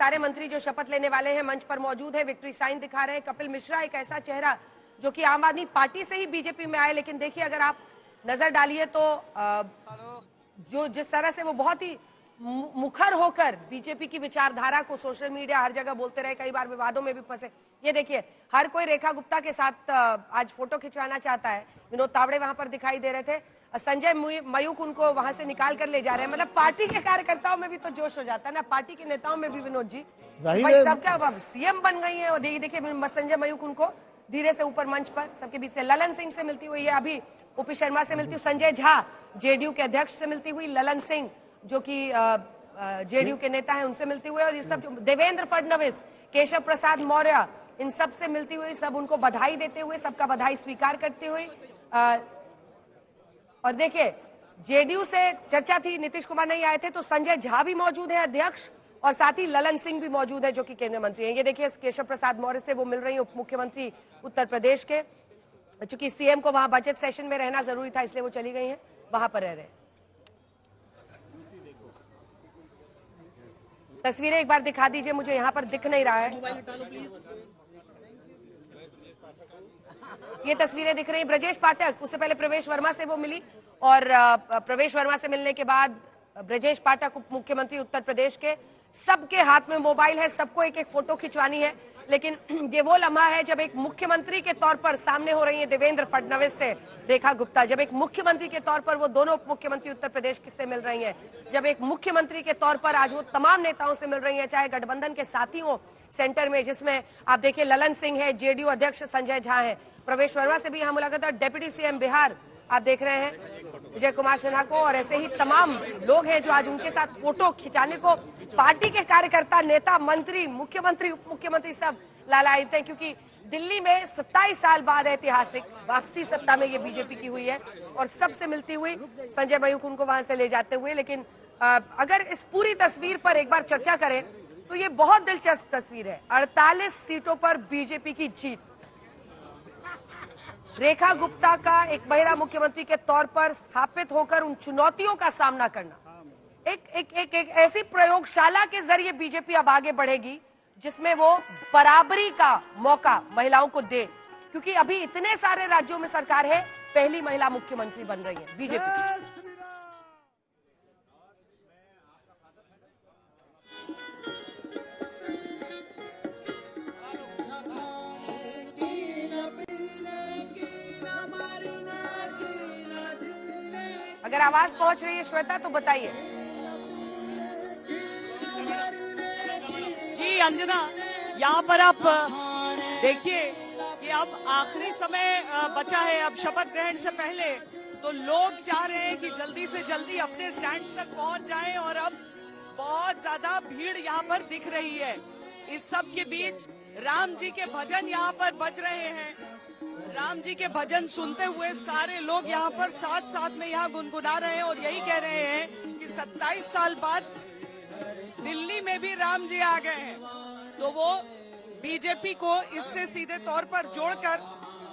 सारे मंत्री जो शपथ लेने वाले हैं मंच पर मौजूद है, विक्ट्री साइन दिखा रहे हैं। कपिल मिश्रा एक ऐसा चेहरा जो कि आम आदमी पार्टी से ही बीजेपी में आए, लेकिन देखिए अगर आप नजर डालिए तो जो जिस तरह से वो बहुत ही मुखर होकर बीजेपी की विचारधारा को सोशल मीडिया हर जगह बोलते रहे, कई बार विवादों में भी फंसे। ये देखिए हर कोई रेखा गुप्ता के साथ आज फोटो खिंचवाना चाहता है। विनोद तावड़े वहां पर दिखाई दे रहे थे, संजय मयूख उनको वहां से निकाल कर ले जा रहे हैं। मतलब पार्टी के कार्यकर्ताओं में भी तो जोश हो जाता है ना, पार्टी के नेताओं में भी। विनोद जी भाई सबका सीएम बन गई है और देखिए संजय मयूख उनको धीरे से ऊपर मंच पर सबके बीच से ललन सिंह से मिलती हुई है, अभी ओपी शर्मा से मिलती हुई, संजय झा जेडीयू के अध्यक्ष से मिलती हुई, ललन सिंह जो कि जेडीयू के नेता हैं उनसे मिलती हुई, और ये सब देवेंद्र फडणवीस, केशव प्रसाद मौर्य, इन सब से मिलती हुई, सब उनको बधाई देते हुए, सबका बधाई स्वीकार करते हुए। और देखिए जेडीयू से चर्चा थी, नीतीश कुमार नहीं आए थे तो संजय झा भी मौजूद है अध्यक्ष, और साथ ही ललन सिंह भी मौजूद है जो कि केंद्रीय मंत्री हैं। ये देखिए केशव प्रसाद मौर्य से वो मिल रही उप मुख्यमंत्री उत्तर प्रदेश के, चूंकि सीएम को वहां बजट सेशन में रहना जरूरी था इसलिए वो चली गई हैं, वहां पर रह रहे हैं। तस्वीरें एक बार दिखा दीजिए, मुझे यहाँ पर दिख नहीं रहा है। ये तस्वीरें दिख रही है ब्रजेश पाठक, उससे पहले प्रवेश वर्मा से वो मिली, और प्रवेश वर्मा से मिलने के बाद ब्रजेश पाठक उप मुख्यमंत्री उत्तर प्रदेश के, सबके हाथ में मोबाइल है, सबको एक एक फोटो खिंचवानी है। लेकिन ये वो लम्हा है जब एक मुख्यमंत्री के तौर पर सामने हो रही है देवेंद्र फडणवीस से रेखा गुप्ता, जब एक मुख्यमंत्री के तौर पर वो दोनों उप मुख्यमंत्री उत्तर प्रदेश से मिल रही हैं, जब एक मुख्यमंत्री के तौर पर आज वो तमाम नेताओं से मिल रही हैं, चाहे गठबंधन के साथी हो सेंटर में, जिसमें आप देखिए ललन सिंह है, जेडीयू अध्यक्ष संजय झा है, प्रवेश वर्मा से भी यहाँ मुलाकात, और डेप्यूटी सीएम बिहार आप देख रहे हैं विजय कुमार सिन्हा को, और ऐसे ही तमाम लोग हैं जो आज उनके साथ फोटो खिंचाने को पार्टी के कार्यकर्ता, नेता, मंत्री, मुख्यमंत्री, उप मुख्यमंत्री सब लालायित हैं, क्योंकि दिल्ली में 27 साल बाद ऐतिहासिक वापसी सत्ता में ये बीजेपी की हुई है, और सबसे मिलती हुई संजय मयूख उनको वहां से ले जाते हुए। लेकिन अगर इस पूरी तस्वीर पर एक बार चर्चा करें तो ये बहुत दिलचस्प तस्वीर है। 48 सीटों पर बीजेपी की जीत, रेखा गुप्ता का एक महिला मुख्यमंत्री के तौर पर स्थापित होकर उन चुनौतियों का सामना करना, एक ऐसी प्रयोगशाला के जरिए बीजेपी अब आगे बढ़ेगी जिसमें वो बराबरी का मौका महिलाओं को दे, क्योंकि अभी इतने सारे राज्यों में सरकार है, पहली महिला मुख्यमंत्री बन रही है बीजेपी। अगर आवाज पहुंच रही है श्वेता तो बताइए। जी अंजना, यहाँ पर आप देखिए कि अब आखिरी समय बचा है, अब शपथ ग्रहण से पहले तो लोग चाह रहे हैं कि जल्दी से जल्दी अपने स्टैंड तक पहुंच जाएं, और अब बहुत ज्यादा भीड़ यहाँ पर दिख रही है। इस सब के बीच राम जी के भजन यहाँ पर बज रहे हैं, राम जी के भजन सुनते हुए सारे लोग यहाँ पर साथ साथ में यहाँ गुनगुना रहे हैं, और यही कह रहे हैं कि 27 साल बाद दिल्ली में भी राम जी आ गए हैं, तो वो बीजेपी को इससे सीधे तौर पर जोड़कर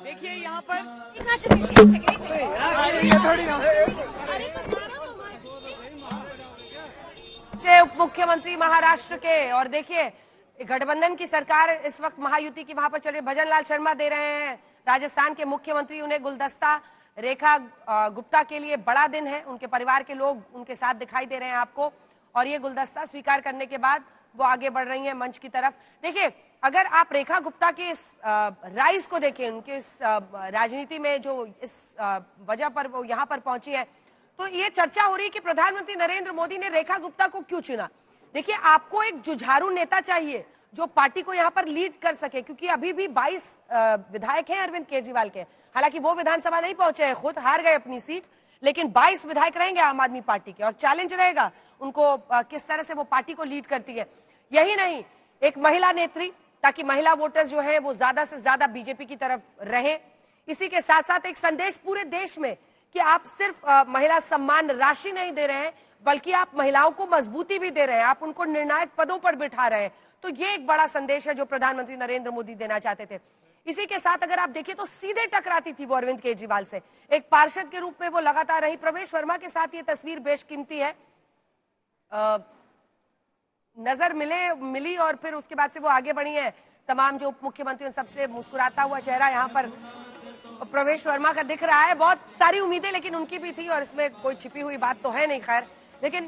देखिए यहाँ पर उप मुख्यमंत्री महाराष्ट्र के, और देखिए गठबंधन की सरकार इस वक्त महायुति की वहां पर चल रही, भजन लाल शर्मा दे रहे हैं राजस्थान के मुख्यमंत्री उन्हें गुलदस्ता। रेखा गुप्ता के लिए बड़ा दिन है, उनके परिवार के लोग उनके साथ दिखाई दे रहे हैं आपको, और ये गुलदस्ता स्वीकार करने के बाद वो आगे बढ़ रही हैं मंच की तरफ। देखिए अगर आप रेखा गुप्ता के इस राइज को देखें, उनके इस राजनीति में जो इस वजह पर वो यहाँ पर पहुंची है, तो ये चर्चा हो रही है कि प्रधानमंत्री नरेंद्र मोदी ने रेखा गुप्ता को क्यों चुना। देखिए आपको एक जुझारू नेता चाहिए जो पार्टी को यहाँ पर लीड कर सके, क्योंकि अभी भी 22 विधायक हैं अरविंद केजरीवाल के, हालांकि वो विधानसभा नहीं पहुंचे हैं, खुद हार गए अपनी सीट, लेकिन 22 विधायक रहेंगे आम आदमी पार्टी के, और चैलेंज रहेगा उनको किस तरह से वो पार्टी को लीड करती है। यही नहीं, एक महिला नेत्री, ताकि महिला वोटर्स जो है वो ज्यादा से ज्यादा बीजेपी की तरफ रहे। इसी के साथ साथ एक संदेश पूरे देश में कि आप सिर्फ महिला सम्मान राशि नहीं दे रहे हैं, बल्कि आप महिलाओं को मजबूती भी दे रहे हैं, आप उनको निर्णायक पदों पर बिठा रहे हैं। तो ये एक बड़ा संदेश है जो प्रधानमंत्री नरेंद्र मोदी देना चाहते थे। इसी के साथ अगर आप देखिए तो सीधे टकराती थी वो अरविंद केजरीवाल से, एक पार्षद के रूप में वो लगातार रही। प्रवेश वर्मा के साथ ये तस्वीर बेशकीमती है, नजर मिली और फिर उसके बाद से वो आगे बढ़ी है। तमाम जो उप मुख्यमंत्री सबसे मुस्कुराता हुआ चेहरा यहाँ पर प्रवेश वर्मा का दिख रहा है। बहुत सारी उम्मीदें लेकिन उनकी भी थी और इसमें कोई छिपी हुई बात तो है नहीं। खैर, लेकिन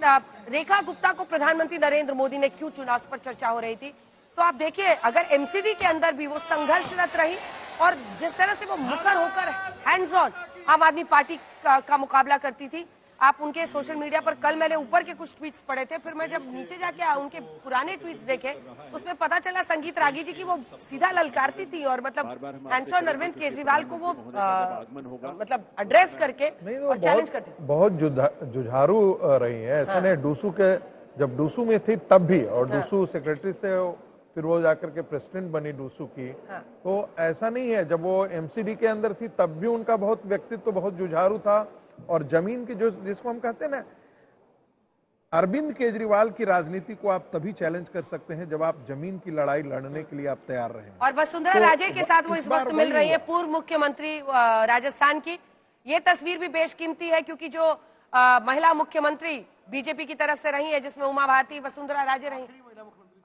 रेखा गुप्ता को प्रधानमंत्री नरेंद्र मोदी ने क्यों चुना, उस पर चर्चा हो रही थी। तो आप देखिए, अगर एमसीडी के अंदर भी वो संघर्षरत रही और जिस तरह से वो मुखर होकर हैंड्स ऑन आम आदमी पार्टी का मुकाबला करती थी, आप उनके सोशल मीडिया पर, कल मैंने ऊपर के कुछ ट्वीट्स पढ़े थे, फिर मैं जब नीचे जाके उनके पुराने ट्वीट्स देखे उसमें पता चला संगीत रागी जी की वो सीधा ललकारती थी और मतलब हैंड्स ऑन अरविंद केजरीवाल को वो मतलब एड्रेस करके और चैलेंज करती थी। बहुत जुझारू रही है। ऐसा नहीं, डूसू के जब डूसू में थी तब भी, और डूसू सेक्रेटरी से फिर वो जाकर के प्रेसिडेंट बनी डूसू की। तो ऐसा नहीं है, जब वो एमसीडी के अंदर थी तब भी उनका बहुत व्यक्तित्व बहुत जुझारू था। और जमीन की जो जिसको हम कहते हैं ना, अरविंद केजरीवाल की राजनीति को आप तभी चैलेंज कर सकते हैं जब आप जमीन की लड़ाई लड़ने के लिए आप तैयार रहे। और वसुंधरा राजे के साथ वो इस वक्त मिल रही है, पूर्व मुख्यमंत्री राजस्थान की। ये तस्वीर भी बेशकीमती है क्योंकि जो महिला मुख्यमंत्री बीजेपी की तरफ से रही है, जिसमें उमा भारती, वसुंधरा राजे रही,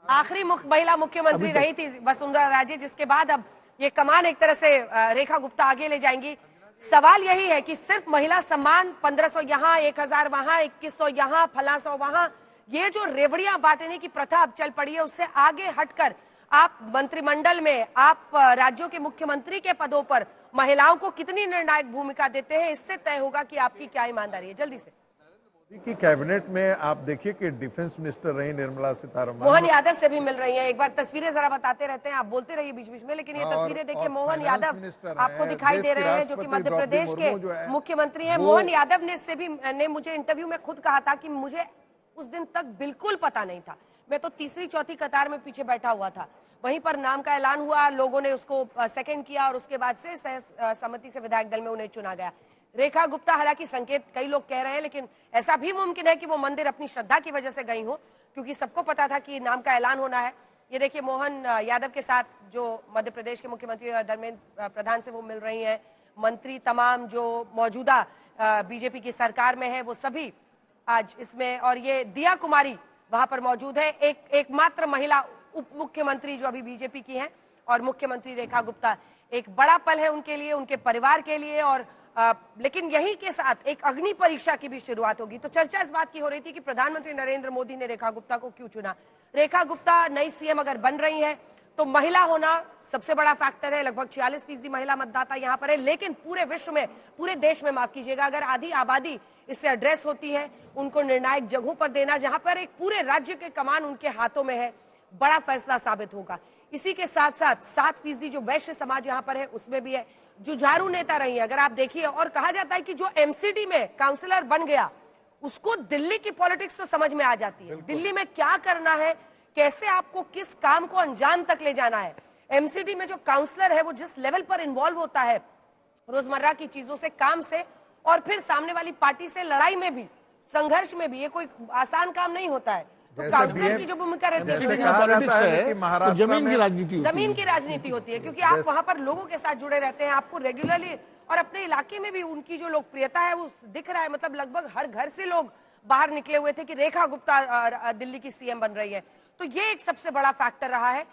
आखिरी महिला मुख्यमंत्री रही थी वसुंधरा राजे, जिसके बाद अब ये कमान एक तरह से रेखा गुप्ता आगे ले जाएंगी। सवाल यही है कि सिर्फ महिला सम्मान 1500 यहाँ, 1000 वहां, 2100 यहाँ, फला 100 वहां, ये जो रेवड़ियां बांटने की प्रथा अब चल पड़ी है, उससे आगे हटकर आप मंत्रिमंडल में, आप राज्यों के मुख्यमंत्री के पदों पर महिलाओं को कितनी निर्णायक भूमिका देते हैं, इससे तय होगा कि आपकी क्या ईमानदारी है। जल्दी से की कैबिनेट में आप देखिए कि डिफेंस मिनिस्टर रही निर्मला सीतारमण, मोहन यादव से भी मिल रही हैं। एक बार तस्वीरें जरा बताते रहते हैं, आप बोलते रहिए बीच बीच में, लेकिन ये तस्वीरें देखिए, मोहन यादव आपको दिखाई दे रहे हैं जो कि मध्य प्रदेश के मुख्यमंत्री हैं। मोहन यादव ने मुझे इंटरव्यू में खुद कहा था कि मुझे उस दिन तक बिल्कुल पता नहीं था, मैं तो तीसरी चौथी कतार में पीछे बैठा हुआ था। वहीं पर नाम का ऐलान हुआ, लोगों ने उसको सेकंड किया और उसके बाद से सहमति से विधायक दल में उन्हें चुना गया। रेखा गुप्ता, हालांकि संकेत कई लोग कह रहे हैं, लेकिन ऐसा भी मुमकिन है कि वो मंदिर अपनी श्रद्धा की वजह से गई हो, क्योंकि सबको पता था कि नाम का ऐलान होना है। ये देखिए, मोहन यादव के साथ जो मध्य प्रदेश के मुख्यमंत्री धर्मेंद्र प्रधान से वो मिल रही हैं, मंत्री तमाम जो मौजूदा बीजेपी की सरकार में है वो सभी आज इसमें, और ये दिया कुमारी वहां पर मौजूद है, एकमात्र महिला उप मुख्यमंत्री जो अभी बीजेपी की है, और मुख्यमंत्री रेखा गुप्ता। एक बड़ा पल है उनके लिए, उनके परिवार के लिए, और लेकिन यही के साथ एक अग्नि परीक्षा की भी शुरुआत होगी। तो चर्चा इस बात की हो रही थी कि प्रधानमंत्री नरेंद्र मोदी ने रेखा गुप्ता को क्यों चुना। रेखा गुप्ता नई सीएम अगर बन रही है तो महिला होना सबसे बड़ा फैक्टर है। लगभग 46% महिला मतदाता यहाँ पर है, लेकिन पूरे विश्व में, पूरे देश में माफ कीजिएगा, अगर आधी आबादी इससे एड्रेस होती है, उनको निर्णायक जगहों पर देना, जहां पर एक पूरे राज्य के कमान उनके हाथों में है, बड़ा फैसला साबित होगा। इसी के साथ साथ 7% जो वैश्य समाज यहाँ पर है उसमें भी है। जुझारू नेता रही है अगर आप देखिए, और कहा जाता है कि जो एमसीडी में काउंसलर बन गया उसको दिल्ली की पॉलिटिक्स तो समझ में आ जाती है, दिल्ली में क्या करना है, कैसे आपको किस काम को अंजाम तक ले जाना है। एमसीडी में जो काउंसलर है वो जिस लेवल पर इन्वॉल्व होता है रोजमर्रा की चीजों से, काम से, और फिर सामने वाली पार्टी से लड़ाई में भी, संघर्ष में भी, ये कोई आसान काम नहीं होता है। तो काउंसलर की जो भूमिका रहती है जमीन की राजनीति होती है, क्योंकि आप वहां पर लोगों के साथ जुड़े रहते हैं, आपको रेगुलरली, और अपने इलाके में भी उनकी जो लोकप्रियता है वो दिख रहा है। मतलब लगभग हर घर से लोग बाहर निकले हुए थे कि रेखा गुप्ता दिल्ली की सीएम बन रही है। तो ये एक सबसे बड़ा फैक्टर रहा है।